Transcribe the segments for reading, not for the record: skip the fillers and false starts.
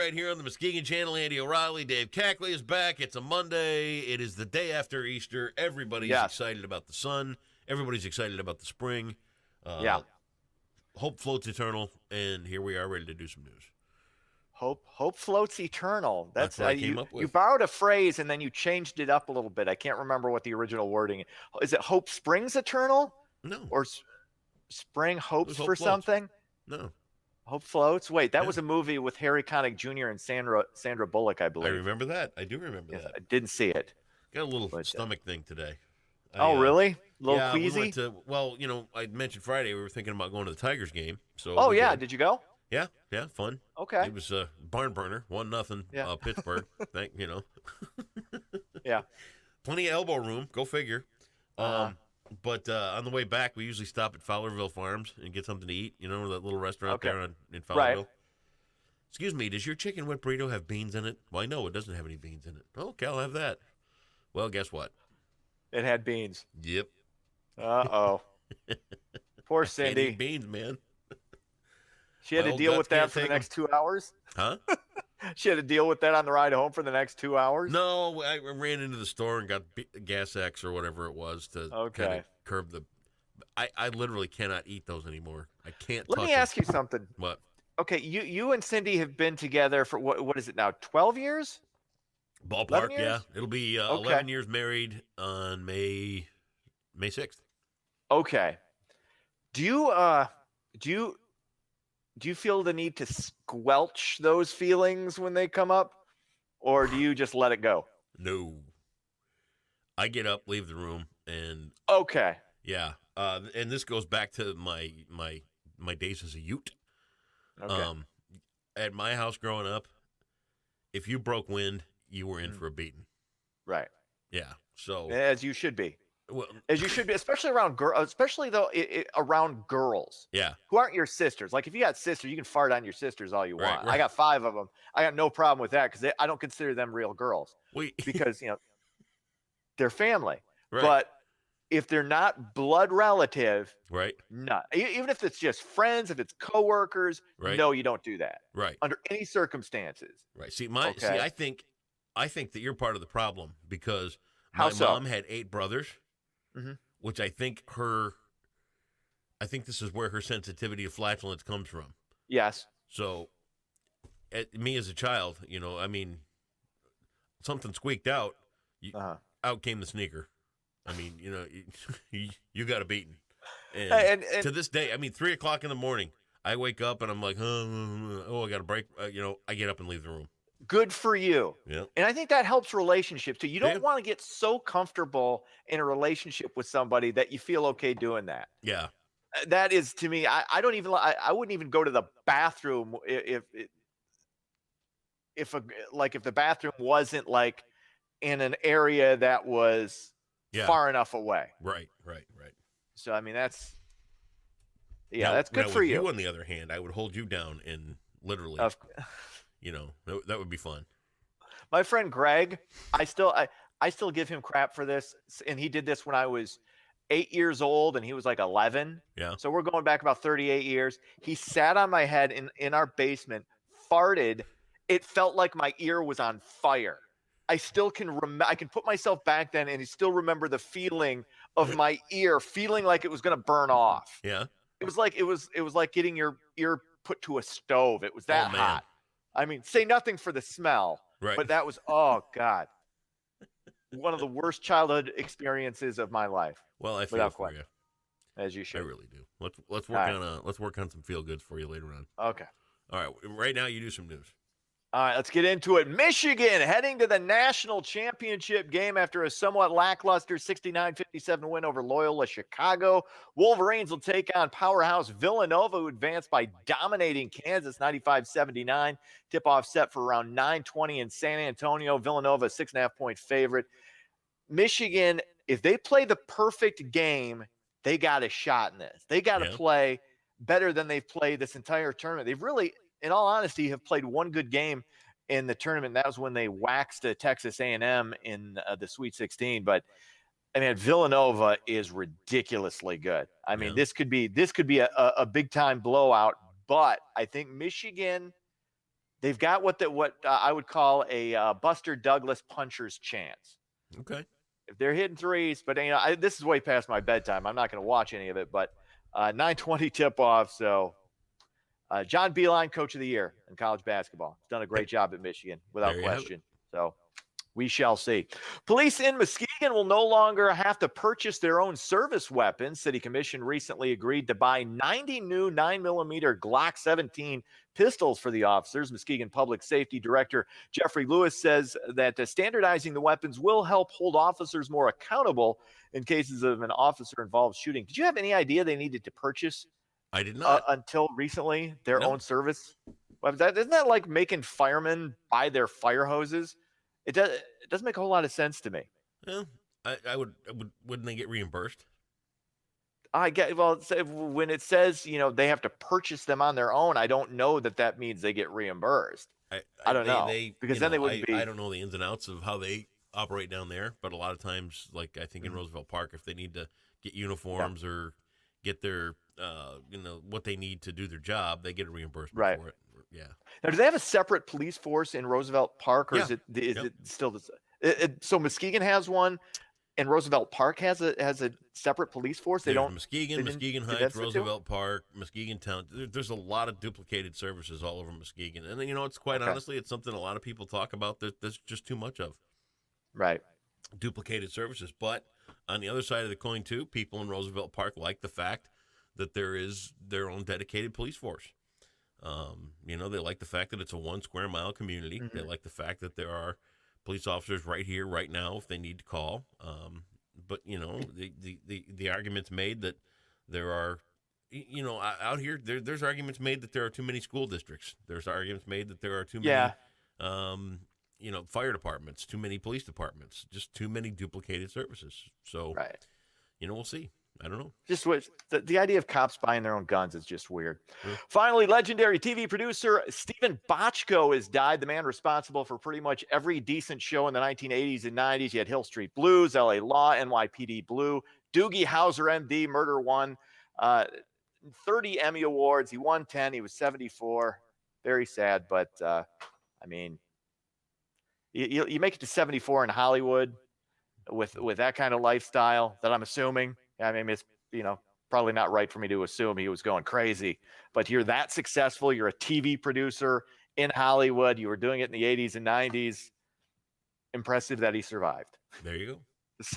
right here on the Muskegon Channel. Andy O'Reilly, Dave Cackley is back. It's a Monday. It is the day after Easter. Everybody's excited about the sun. Everybody's excited about the spring. Hope floats eternal, and here we are ready to do some news. Hope floats eternal. That's what I came up with. You borrowed a phrase and then you changed it up a little bit. I can't remember what the original wording is. It hope springs eternal? No. Or spring hopes hope for floats. something? No. Hope floats? Wait, that was a movie with Harry Connick Jr. and Sandra Bullock, I believe. I remember that. I do remember that. I didn't see it. Got a little stomach thing today. Really? A little yeah, queasy? We went to, I mentioned Friday we were thinking about going to the Tigers game. So did you go? Yeah, fun. Okay. It was a barn burner, 1-0, Pittsburgh. Yeah. Plenty of elbow room. Go figure. But on the way back, we usually stop at Fowlerville Farms and get something to eat. You know, that little restaurant there in Fowlerville. Right. Excuse me, does your chicken wet burrito have beans in it? Well, no, it doesn't have any beans in it. Okay, I'll have that. Well, guess what? It had beans. Yep. Uh-oh. Poor Cindy. Can't eat beans, man. She had to deal with that for the next 2 hours? Huh? She had to deal with that on the ride home for the next 2 hours? No, I ran into the store and got Gas X or whatever it was to kind of curb the... I literally cannot eat those anymore. I can't touch them. Let me ask you something. What? Okay, you and Cindy have been together for, what is it now, 12 years? Ballpark, yeah. It'll be 11 years married on May 6th. Okay. Do you feel the need to squelch those feelings when they come up, or do you just let it go? No. I get up, leave the room, and yeah. And this goes back to my days as a Ute. Okay. At my house growing up, if you broke wind, you were in for a beating. Right. Yeah. So as you should be. Well, as you should be, especially around around girls. Yeah. Who aren't your sisters. Like if you got sisters, you can fart on your sisters all you want. Right. I got 5 of them. I got no problem with that because I don't consider them real girls. Because they're family. Right. But if they're not blood relative, right? Not even if it's just friends, if it's coworkers, right. No, you don't do that. Right. Under any circumstances. Right. See, I think that you're part of the problem because my mom had 8 brothers. Mm-hmm. Which I think this is where her sensitivity to flatulence comes from. Yes. So, me as a child, something squeaked out. Out came the sneaker. You got a beating. And to this day, 3 o'clock in the morning, I wake up and I'm like, I got a break. I get up and leave the room. Good for you. Yeah. And I think that helps relationships too. You don't want to get so comfortable in a relationship with somebody that you feel okay doing that. Yeah. That is, to me, I wouldn't even go to the bathroom if the bathroom wasn't like in an area that was far enough away. Right. So, that's good for you. On the other hand, I would hold you down and literally, that would be fun. My friend Greg, I still give him crap for this. And he did this when I was 8 years old and he was like 11. Yeah. So we're going back about 38 years. He sat on my head in our basement, farted. It felt like my ear was on fire. I still can I can put myself back then and still remember the feeling of my ear feeling like it was going to burn off. Yeah. It was like getting your ear put to a stove. It was that hot. Say nothing for the smell. Right. But that was, oh God, one of the worst childhood experiences of my life. Well, I feel for you. As you should. I really do. Let's work on some feel goods for you later on. Okay. All right. Right now, you do some news. All right, let's get into it. Michigan heading to the national championship game after a somewhat lackluster 69-57 win over Loyola Chicago. Wolverines will take on powerhouse Villanova, who advanced by dominating Kansas 95-79. Tip-off set for around 9:20 in San Antonio. Villanova, 6.5-point favorite. Michigan, if they play the perfect game, they got a shot in this. They got to play better than they've played this entire tournament. They've really, in all honesty, have played one good game in the tournament. That was when they waxed Texas A&M in the Sweet 16. But Villanova is ridiculously good. This could be a big time blowout. But I think Michigan they've got what I would call a Buster Douglas puncher's chance. Okay. If they're hitting threes, but this is way past my bedtime. I'm not going to watch any of it, but 9:20 tip-off. So John Beilein, Coach of the Year in college basketball. He's done a great job at Michigan, without question. So we shall see. Police in Muskegon will no longer have to purchase their own service weapons. City Commission recently agreed to buy 90 new 9mm Glock 17 pistols for the officers. Muskegon Public Safety Director Jeffrey Lewis says that standardizing the weapons will help hold officers more accountable in cases of an officer-involved shooting. Did you have any idea they needed to purchase? I did not. Until recently, their own service weapons. Isn't that like making firemen buy their fire hoses? It doesn't make a whole lot of sense to me. Yeah, wouldn't they get reimbursed? I get, well, when it says, they have to purchase them on their own, I don't know that means they get reimbursed. I don't know. Because then they wouldn't be. I don't know the ins and outs of how they operate down there, but a lot of times, like I think in Roosevelt Park, if they need to get uniforms or get their, what they need to do their job, they get a reimbursement for it. Yeah. Now, do they have a separate police force in Roosevelt Park, or is it still so Muskegon has one, and Roosevelt Park has a separate police force? They don't. Muskegon Heights, Roosevelt Park, Muskegon Town. There's a lot of duplicated services all over Muskegon, and it's quite honestly, it's something a lot of people talk about. There's just too much of. Right. Duplicated services, but on the other side of the coin too, people in Roosevelt Park like the fact that there is their own dedicated police force. They like the fact that it's a 1 square mile community. They like the fact that there are police officers right here, right now, if they need to call. But the argument's made that there are, out here, there's arguments made that there are too many school districts. There's arguments made that there are too many, fire departments, too many police departments, just too many duplicated services. So, we'll see. I don't know. Just the idea of cops buying their own guns is just weird. Finally, legendary TV producer Steven Boscho has died. The man responsible for pretty much every decent show in the 1980s and 90s. You had Hill Street Blues, LA Law, NYPD Blue, Doogie Howser, MD, Murder One, 30 Emmy Awards. He won 10. He was 74. Very sad, but you make it to 74 in Hollywood with that kind of lifestyle that I'm assuming. I mean, it's, probably not right for me to assume he was going crazy, but you're that successful. You're a TV producer in Hollywood. You were doing it in the 80s and 90s. Impressive that he survived. There you go.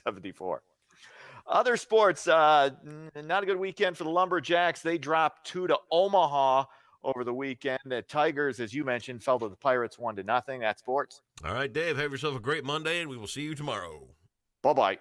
74. Other sports, not a good weekend for the Lumberjacks. They dropped 2 to Omaha over the weekend. The Tigers, as you mentioned, fell to the Pirates 1-0. That's sports. All right, Dave, have yourself a great Monday, and we will see you tomorrow. Bye-bye.